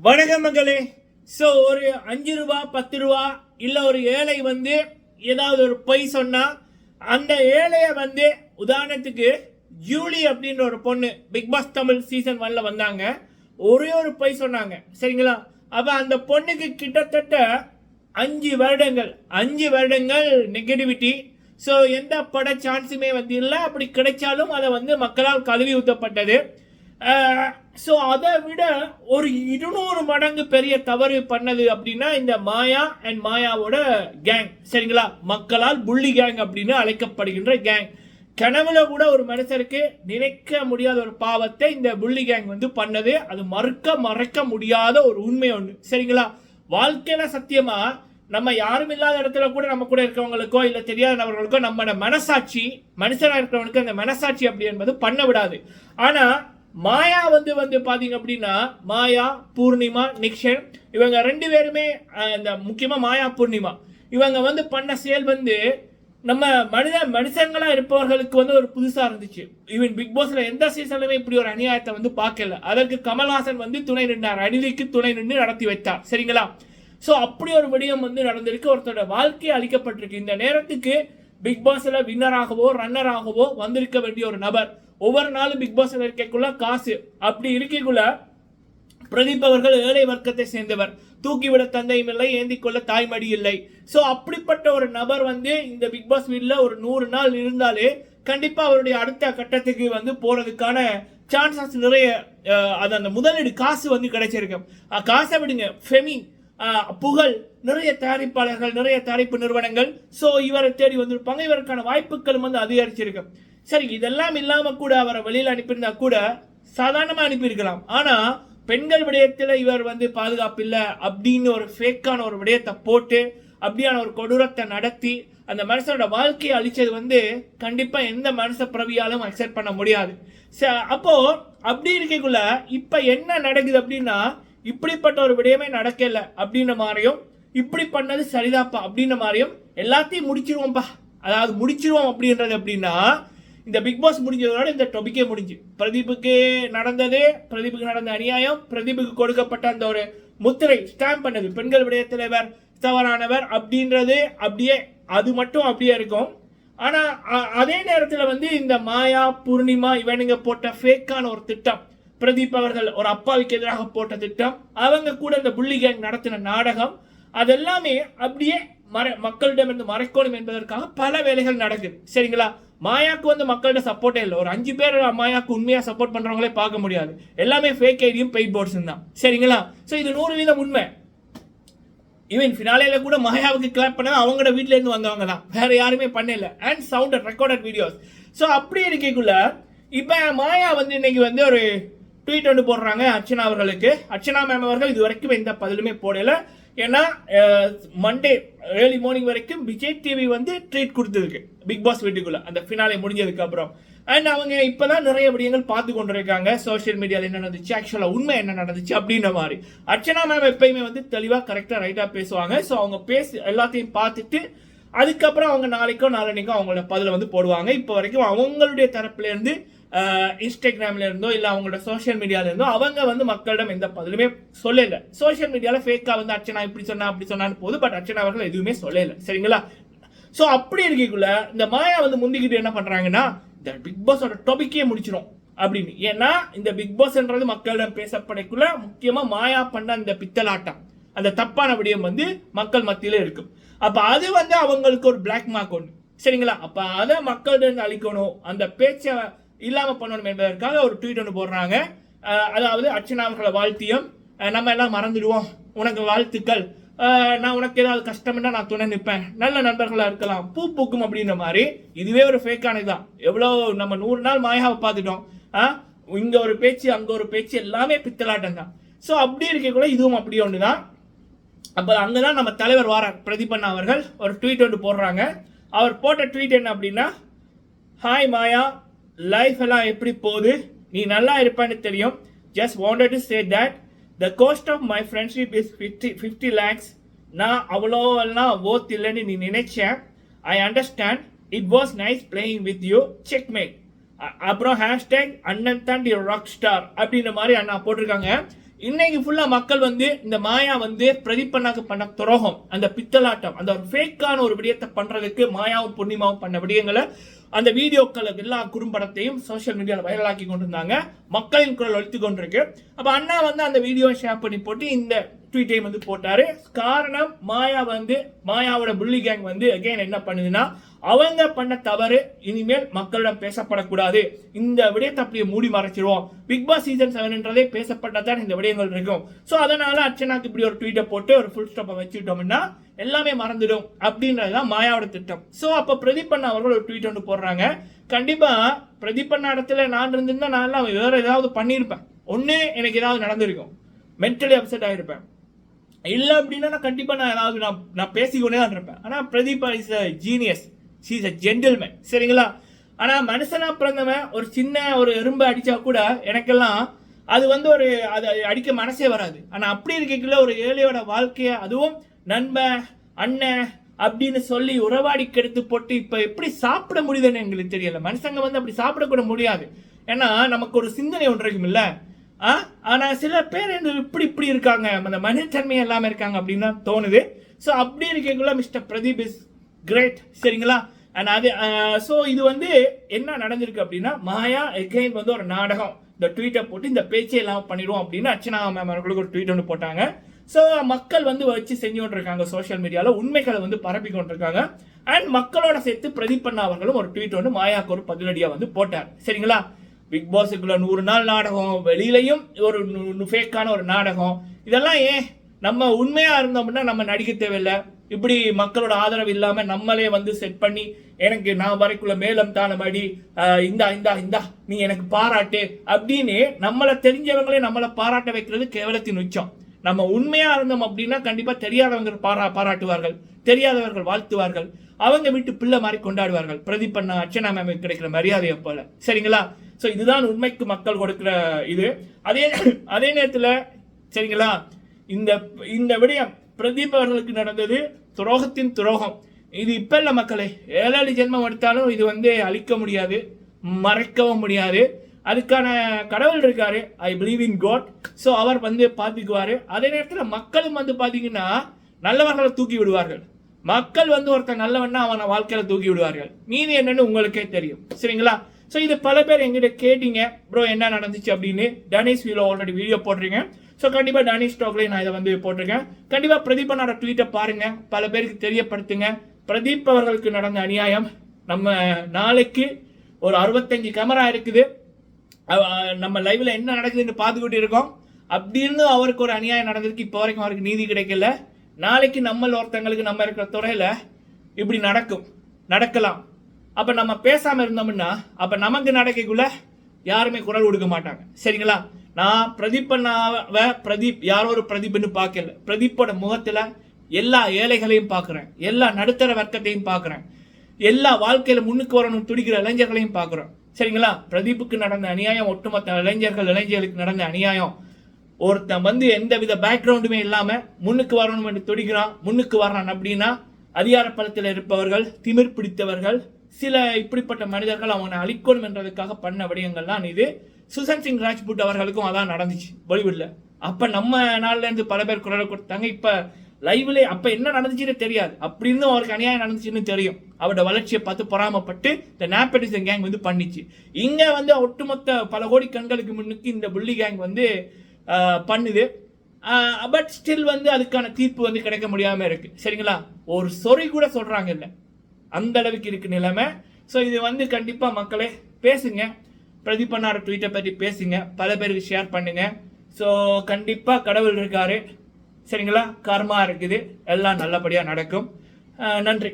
வணக்கம் மகளே. ஸோ ஒரு 5 ரூபா 10 ரூபா இல்லை ஒரு ஏழை வந்து ஏதாவது ஒரு பொய் சொன்னா அந்த ஏழையை வந்து உதாரணத்துக்கு ஜூலி அப்படின்ற ஒரு பொண்ணு பிக் பாஸ் தமிழ் சீசன் 1ல வந்தாங்க. ஒரே ஒரு பொய் சொன்னாங்க, சரிங்களா? அப்போ அந்த பொண்ணுக்கு கிட்டத்தட்ட 5 வருடங்கள் நெகட்டிவிட்டி. ஸோ எந்த பட சான்ஸுமே வந்து இல்லை. அப்படி கிடைச்சாலும் அதை வந்து மக்களால் கழுவி ஊற்றப்பட்டது. ஸோ அதை விட ஒரு 200 மடங்கு பெரிய தவறு பண்ணது அப்படின்னா இந்த மாயா அண்ட் மாயாவோட கேங், சரிங்களா? மக்களால் புள்ளி கேங் அப்படின்னு அழைக்கப்படுகின்ற கேங். கனவுல கூட ஒரு மனுஷருக்கு நினைக்க முடியாத ஒரு பாவத்தை இந்த புள்ளி கேங் வந்து பண்ணது. அது மறக்க முடியாத ஒரு உண்மை ஒன்று, சரிங்களா? வாழ்க்கையில சத்தியமா நம்ம யாரும் இல்லாத இடத்துல கூட நம்ம கூட இருக்கிறவங்களுக்கோ இல்லை தெரியாத நபர்களுக்கோ நம்ம மனசாட்சி, மனுஷனாக இருக்கிறவனுக்கு அந்த மனசாட்சி அப்படி என்பது பண்ண விடாது. ஆனா மாயா வந்து பாத்தீங்க அப்படின்னா மாயா, பூர்ணிமா, நிக்ஷன் இவங்க 2 பேருமே இந்த முக்கியமா மாயா பூர்ணிமா இவங்க வந்து பண்ண செயல் வந்து நம்ம மனுஷங்களா இருப்பவர்களுக்கு வந்து ஒரு புதுசா இருந்துச்சு. ஈவன் பிக் பாஸ்ல எந்த சீசன்லுமே இப்படி ஒரு அநியாயத்தை வந்து பார்க்கல. அதற்கு கமல்ஹாசன் வந்து துணை நின்றார், அனிதிக்கு துணை நின்று நடத்தி வைத்தார், சரிங்களா? ஸோ அப்படி ஒரு விடயம் வந்து நடந்திருக்கு. ஒருத்தரோட வாழ்க்கை அளிக்கப்பட்டிருக்கு. இந்த நேரத்துக்கு பிக் பாஸ்ல வின்னராகவோ ரன்னராகவோ வந்திருக்க வேண்டிய ஒரு நபர் ஒவ்வொரு நாளும் பிக் பாஸ்ல இருக்கக்குள்ள காசு அப்படி இருக்கக்குள்ள பிரதீப் அவர்கள் ஏழை வர்க்கத்தை சேர்ந்தவர். தூக்கிவிட தந்தையும் இல்லை, ஏந்தி கொள்ள தாய்மடி இல்லை. ஸோ அப்படிப்பட்ட ஒரு நபர் வந்து இந்த பிக் பாஸ் வீட்டில் ஒரு 100 நாள் இருந்தாலே கண்டிப்பா அவருடைய அடுத்த கட்டத்துக்கு வந்து போறதுக்கான சான்சஸ் நிறைய. அது அந்த முதலீடு காசு வந்து கிடைச்சிருக்கு. காசை விடுங்க, ஃபெமி, புகழ், நிறைய தயாரிப்பாளர்கள், நிறைய தயாரிப்பு நிறுவனங்கள் ஸோ இவரை தேடி வந்திருப்பாங்க. இவருக்கான வாய்ப்புகளும் வந்து அதிகரிச்சிருக்கு. சரி, இதெல்லாம் இல்லாம கூட அவரை வெளியில் அனுப்பியிருந்தா கூட சாதாரணமா அனுப்பியிருக்கலாம். ஆனா பெண்கள் விடயத்தில் இவர் வந்து பாதுகாப்பு இல்லை அப்படின்னு ஒரு ஃபேக்கான ஒரு விடயத்தை போட்டு அப்படியான ஒரு கொடூரத்தை நடத்தி அந்த மனுஷனோட வாழ்க்கையை அழிச்சது வந்து கண்டிப்பா எந்த மனுஷ பிரவியாலும் அக்செப்ட் பண்ண முடியாது. அப்போ அப்படி இருக்கக்குள்ள இப்ப என்ன நடக்குது அப்படின்னா இப்படிப்பட்ட ஒரு விடயமே நடக்கல அப்படின்ற மாதிரியும் இப்படி பண்ணது சரிதாப்பா அப்படின்ற மாதிரியும் எல்லாத்தையும் முடிச்சிருவோம்ப்பா, அதாவது முடிச்சிருவோம் அப்படின்றது அப்படின்னா இந்த பிக் பாஸ் முடிஞ்சதோட இந்த டொபிக்கே முடிஞ்சு. பிரதீப்புக்கு நடந்த அநியாயம், பிரதீப்புக்கு கொடுக்கப்பட்ட அந்த ஒரு முத்திரை ஸ்டாம்ப் பண்ணது பெண்கள் விடயத்தில் இவர் தவறானவர் அப்படின்றது அப்படியே அது மட்டும் அப்படியே இருக்கும். ஆனா அதே நேரத்தில் வந்து இந்த மாயா, பூர்ணிமா இவனுங்க போட்ட ஃபேக்கான ஒரு திட்டம், பிரதீப் அவர்கள் ஒரு அப்பாவுக்கு எதிராக போட்ட திட்டம், அவங்க கூட இந்த புள்ளி கேங் நடத்தின நாடகம், அதெல்லாமே அப்படியே மக்களிடமிருந்து மறைக்கணும் என்பதற்காக பல வேலைகள் நடக்குது, சரிங்களா? மாயாக்கு வந்து மக்களோட சப்போர்ட்டே இல்லை. ஒரு 5 பேர் மாயாக்கு உண்மையா சப்போர்ட் பண்றவங்களே பார்க்க முடியாது. எல்லாமே ஃபேக் ஐடியும் பெய்ட் போர்ட்ஸ் தான், சரிங்களா? ஸோ இது 100% உண்மை. ஈவன் ஃபினாலேல கூட மாயாவுக்கு கிளாப் பண்ண அவங்களோட வீட்டில இருந்து வந்தவங்க தான், வேற யாருமே பண்ணல. And sound recorded videos. So அப்படி இருக்கக்குள்ள இப்ப மாயா வந்து இன்னைக்கு வந்து ஒரு ட்வீட் ஒன்று போடுறாங்க அர்ச்சனா அவர்களுக்கு. அர்ச்சனா மேம் அவர்கள் இது வரைக்கும் எந்த பதிலுமே போடல. ஏன்னா மண்டே ஏர்லி மார்னிங் வரைக்கும் விஜய் டிவி வந்து ட்ரீட் கொடுத்துருக்கு பிக் பாஸ் வீட்டுக்குள்ள அந்த ஃபினாலே முடிஞ்சதுக்கு அப்புறம். அண்ட் அவங்க இப்பதான் நிறைய விடயங்கள் பார்த்து கொண்டிருக்காங்க சோசியல் மீடியாவில் என்ன நடந்துச்சு, ஆக்சுவலா உண்மை என்ன நடந்துச்சு அப்படின்ற மாதிரி. அர்ச்சனா மேம் எப்பயுமே வந்து தெளிவா கரெக்டா ரைட்டா பேசுவாங்க. ஸோ அவங்க எல்லாத்தையும் பார்த்துட்டு அதுக்கப்புறம் அவங்க நாளைக்கோ நாளன்னைக்கோ அவங்களோட பதில வந்து போடுவாங்க. இப்போ வரைக்கும் அவங்களுடைய தரப்புல இருந்து இன்ஸ்டாகிராம்ல இருந்தோ இல்ல அவங்களோட சோசியல் மீடியால இருந்தோ அவங்க வந்து மக்களிடம் எந்த பதிலுமே சொல்லல. சோசியல் மீடியால ஃபேக்கா வந்து அர்ச்சனா இப்படி சொன்னா அப்படி சொன்னான்னு போது, பட் அர்ச்சனா அவர்கள் எதுவுமே சொல்லல, சரிங்களா? சோ அப்படி இருக்கக்குள்ள இந்த மாயா வந்து முந்திக்கிட்டு என்ன பண்றாங்கன்னா இந்த பிக் பாஸோட டாபிக்கே முடிச்சிடும் அப்படின்னு. ஏன்னா இந்த பிக் பாஸ்ன்றது மக்களிடம் பேசப்படக்குள்ள முக்கியமா மாயா பண்ண அந்த பித்தலாட்டம், அந்த தப்பான விடயம் வந்து மக்கள் மத்தியில இருக்கும். அப்ப அது வந்து அவங்களுக்கு ஒரு பிளாக் மார்க் ஒன்று, சரிங்களா? அப்ப அதை மக்களிடம் அழிக்கணும், அந்த பேச்சை இல்லாம பண்ணணும் என்பதற்காக ஒரு ட்வீட் ஒன்று போடுறாங்க. அதாவது அர்ச்சனா அவர்களை வாழ்த்தியும் நம்ம எல்லாம் மறந்துடுவோம், உனக்கு வாழ்த்துக்கள், நான் உனக்கு ஏதாவது கஷ்டம்னா நான் துணை நிற்பேன், நல்ல நண்பர்களா இருக்கலாம், பூ பூக்கும் அப்படின்ற மாதிரி. இதுவே ஒரு ஃபேக்கானதுதான். எவ்வளவு நம்ம 100 நாள் மாயாவை பார்த்துட்டோம். இங்க ஒரு பேச்சு அங்க ஒரு பேச்சு எல்லாமே பித்தலாட்டம் தான். ஸோ அப்படி இருக்கக்குள்ள இதுவும் அப்படி ஒண்ணுதான். அப்ப அங்கதான் நம்ம தலைவர் வாரார் பிரதீபண்ணா அவர்கள் ஒரு ட்வீட் ஒன்று போடுறாங்க. அவர் போட்ட ட்வீட் என்ன அப்படின்னா, ஹாய் மாயா, லைஃப் எல்லாம் எப்படி போகுது, நீ நல்லா இருப்பான்னு தெரியும். Just wanted to say that the cost of my friendship is 50 lakhs. நான் அவ்வளோ எல்லாம் ஓத் இல்லைன்னு நீ நினைச்சேன். I understand. It was nice playing with you. Check mate. அப்புறம் ஹேஷ்டேக் அண்ணன் தான் ராக் ஸ்டார் அப்படின்ற மாதிரி அண்ணா போட்டிருக்காங்க. இன்னைக்கு ஃபுல்லா மக்கள் வந்து இந்த மாயா வந்து பிரதீபண்ணாக்கு பண்ண துரோகம், அந்த பித்தலாட்டம், அந்த ஒரு ஃபேக்கான ஒரு விடயத்தை பண்றதுக்கு மாயாவும் பூர்ணிமாவும் பண்ண விடயங்களை, அந்த வீடியோக்கள் எல்லா குறும்படத்தையும் சோசியல் மீடியாவில் வைரலாக்கி கொண்டிருந்தாங்க. மக்களின் குரல் ஒழித்து கொண்டிருக்கு. அப்ப அண்ணா வந்து அந்த வீடியோ ஷேர் பண்ணி போட்டு இந்த ட்வீட்டையும் வந்து போட்டாரு. காரணம் மாயா வந்து மாயாவோட புள்ளி கேங் வந்து அகைன் என்ன பண்ணுதுன்னா, அவங்க பண்ண தவறு இனிமேல் மக்களிடம் பேசப்படக்கூடாது, இந்த விடயத்தை அப்படியே மூடி மறைச்சிருவோம், பிக் பாஸ் சீசன் 7 பேசப்பட்டதான் இந்த விடயங்கள் இருக்கும். ஸோ அதனால அர்ச்சனாக்கு இப்படி ஒரு ட்வீட்டை போட்டு ஒரு ஃபுல் ஸ்டாப்பை வச்சுட்டோம்னா எல்லாமே மறந்துடும் அப்படின்றதுதான் மாயாவோட திட்டம். ஸோ அப்போ பிரதீபண்ணா அவர்கள் ஒரு ட்வீட் ஒன்று போடுறாங்க. கண்டிப்பா பிரதீபண்ணா இடத்துல நான் இருந்திருந்தா நான் எல்லாம் வேற ஏதாவது பண்ணியிருப்பேன். ஒன்று எனக்கு ஏதாவது நடந்திருக்கும், மென்டலி அப்செட் ஆகிருப்பேன். இல்லை அப்படின்னா நான் கண்டிப்பாக நான் ஏதாவது நான் பேசிக்கொண்டே தான் இருப்பேன். ஆனால் Pratibha is a genius, she is a gentleman, சரிங்களா? ஆனால் மனுஷனா பிறந்தவன் ஒரு சின்ன ஒரு எறும்பு அடித்தா கூட எனக்கெல்லாம் அது வந்து ஒரு அது அடிக்க மனசே வராது. ஆனால் அப்படி இருக்கக்குள்ள ஒரு ஏழையோட வாழ்க்கையை, அதுவும் நண்பன் அண்ணன் அப்படின்னு சொல்லி உறவாடி கெடுத்து போட்டு இப்போ எப்படி சாப்பிட முடியுதுன்னு எங்களுக்கு தெரியல. மனுஷங்க வந்து அப்படி சாப்பிடக்கூட முடியாது. ஏன்னா நமக்கு ஒரு சிந்தனை ஒன்று இருக்கும் இல்லை. ஆனா சில பேர் இப்படி இருக்காங்க, அந்த மனிதத்தன்மை எல்லாமே இருக்காங்க அப்படின்னு தான் தோணுது. ஸோ அப்படி இருக்கக்குள்ள மிஸ்டர் பிரதீப் இஸ் கிரேட், சரிங்களா? அண்ட் அது ஸோ இது வந்து என்ன நடந்திருக்கு அப்படின்னா, மாயா எகைன் வந்து ஒரு நாடகம், இந்த ட்வீட்டை போட்டு இந்த பேச்சே இல்லாமல் பண்ணிடுவோம் அப்படின்னு அர்ச்சனா மேம் அவர்களுக்கு ஒரு ட்வீட் ஒன்று போட்டாங்க. ஸோ மக்கள் வந்து வச்சு செஞ்சு கொண்டிருக்காங்க, சோஷியல் மீடியாவில் உண்மைகளை வந்து பரப்பி கொண்டிருக்காங்க. அண்ட் மக்களோட சேர்த்து பிரதீபண்ணா அவர்களும் ஒரு ட்வீட் ஒன்று மாயாவுக்கு ஒரு பதிலடியாக வந்து போட்டார், சரிங்களா? பிக் பாஸுக்குள்ள 100 நாள் நாடகம், வெளியிலையும் ஒரு ஃபேக்கான ஒரு நாடகம், இதெல்லாம் ஏன் நம்ம உண்மையா இருந்தோம்னா நம்ம நடிக்க தேவையில்லை. இப்படி மக்களோட ஆதரவு இல்லாம நம்மளே வந்து செட் பண்ணி எனக்கு நான் வரைக்குள்ள மேலம் தானபடி இந்தா இந்தா இந்தா நீ எனக்கு பாராட்டு அப்படின்னு நம்மளை தெரிஞ்சவங்களே நம்மளை பாராட்ட வைக்கிறது கேவலத்தின் உச்சம். நம்ம உண்மையா இருந்தோம் அப்படின்னா கண்டிப்பா தெரியாதவங்க பாராட்டுவார்கள், தெரியாதவர்கள் வாழ்த்துவார்கள், அவங்க வீட்டு பிள்ளை மாதிரி கொண்டாடுவார்கள். பிரதீபண்ணா அர்ச்சனா மேம் கிடைக்கிற மரியாதையை போல, சரிங்களா? ஸோ இதுதான் உண்மைக்கு மக்கள் கொடுக்கிற இது. அதே நேரத்தில் சரிங்களா, இந்த விடயம் பிரதீப் அவர்களுக்கு நடந்தது துரோகத்தின் துரோகம். இது இப்ப இல்ல மக்களே, 7 ஜென்மம் எடுத்தாலும் இது வந்து அழிக்க முடியாது, மறைக்கவும் முடியாது. அதுக்கான கடவுள் இருக்காரு, I believe in God. So அவர் வந்து பார்த்துக்குவாரு. அதே நேரத்தில் மக்களும் வந்து பார்த்தீங்கன்னா நல்லவர்களை தூக்கி விடுவார்கள். மக்கள் வந்து ஒருத்தர் நல்லவன்னா அவனை வாழ்க்கையில தூக்கி விடுவார்கள். மீதி என்னன்னு உங்களுக்கே தெரியும், சரிங்களா? ஸோ இது பல பேர் எங்கிட்ட கேட்டீங்க, ப்ரோ என்ன நடந்துச்சு அப்படின்னு. டனிஷ் ஆல்ரெடி வீடியோ போட்டிருங்க. ஸோ கண்டிப்பாக டனிஷ் டாக்லேயே நான் இதை வந்து போட்டிருக்கேன். கண்டிப்பாக பிரதீபனோட ட்வீட்டை பாருங்க, பல பேருக்கு தெரியப்படுத்துங்க. பிரதீப் அவர்களுக்கு நடந்த அநியாயம், நம்ம நாளைக்கு ஒரு 65 கேமரா இருக்குது, நம்ம லைவ்ல என்ன நடக்குதுன்னு பார்த்துக்கிட்டு இருக்கோம். அப்படின்னு அவருக்கு ஒரு அநியாயம் நடந்திருக்கு, இப்போ வரைக்கும் அவருக்கு நீதி கிடைக்கல. நாளைக்கு நம்ம ஒருத்தங்களுக்கு நம்ம இருக்கிற துறையில இப்படி நடக்கலாம். அப்ப நம்ம பேசாம இருந்தோம்னா அப்ப நமக்கு நடக்கக்குள்ள யாருமே குரல் கொடுக்க மாட்டாங்க, சரிங்களா? நான் பிரதீப் யாரோ ஒரு பிரதீப்னு பார்க்கல. பிரதீப்போட முகத்துல எல்லா ஏழைகளையும் பார்க்குறேன், எல்லா நடுத்தர வர்க்கத்தையும் பார்க்குறேன், எல்லா வாழ்க்கையில முன்னுக்கு வரணும் துடிக்கிற இளைஞர்களையும் பார்க்குறோம், சரிங்களா? பிரதீப்புக்கு நடந்த அநியாயம், ஒட்டுமொத்த இளைஞர்களுக்கு நடந்த அநியாயம். ஒருத்தன் வந்து எந்த வித பேக்ரவுண்டுமே இல்லாம முன்னுக்கு வரணும் என்று துடிக்கிறான், முன்னுக்கு வர்றான் அப்படின்னா அதிகார பலத்தில் இருப்பவர்கள், திமிர் பிடித்தவர்கள், சில இப்படிப்பட்ட மனிதர்கள் அவனை அழிக்கணும் என்றதுக்காக பண்ண விடயங்கள்லாம் இது. சுஷாந்த் சிங் ராஜ்புட் அவர்களுக்கும் அதான் நடந்துச்சு பாலிவுட்ல. அப்ப நம்ம நாள்ல இருந்து பல பேர் குரலை கொடுத்தாங்க. இப்ப லைவ்ல அப்ப என்ன நடந்துச்சுன்னு தெரியாது, அப்படி இருந்தும் அவருக்கு அநியாயம் நடந்துச்சுன்னு தெரியும். அவரோட வளர்ச்சியை பார்த்து பொறாமப்பட்டு இந்த நேப்படிசன் கேங் வந்து பண்ணிச்சு. இங்க வந்து ஒட்டுமொத்த பல கோடி கண்களுக்கு முன்னுக்கு இந்த புள்ளி கேங் வந்து பண்ணுது. பட் ஸ்டில் வந்து அதுக்கான தீர்ப்பு வந்து கிடைக்க முடியாம இருக்கு, சரிங்களா? ஒரு சொறி கூட சொல்றாங்க இல்லை, அந்த அளவுக்கு இருக்கு நிலைமை. ஸோ இது வந்து கண்டிப்பா மக்களே பேசுங்க, பிரதீபண்ணார ட்வீட்டை பற்றி பேசுங்க, பல பேருக்கு ஷேர் பண்ணுங்க. ஸோ கண்டிப்பா கடவுள் இருக்காரு, சரிங்களா? கர்மா இருக்குது, எல்லாம் நல்லபடியா நடக்கும். நன்றி.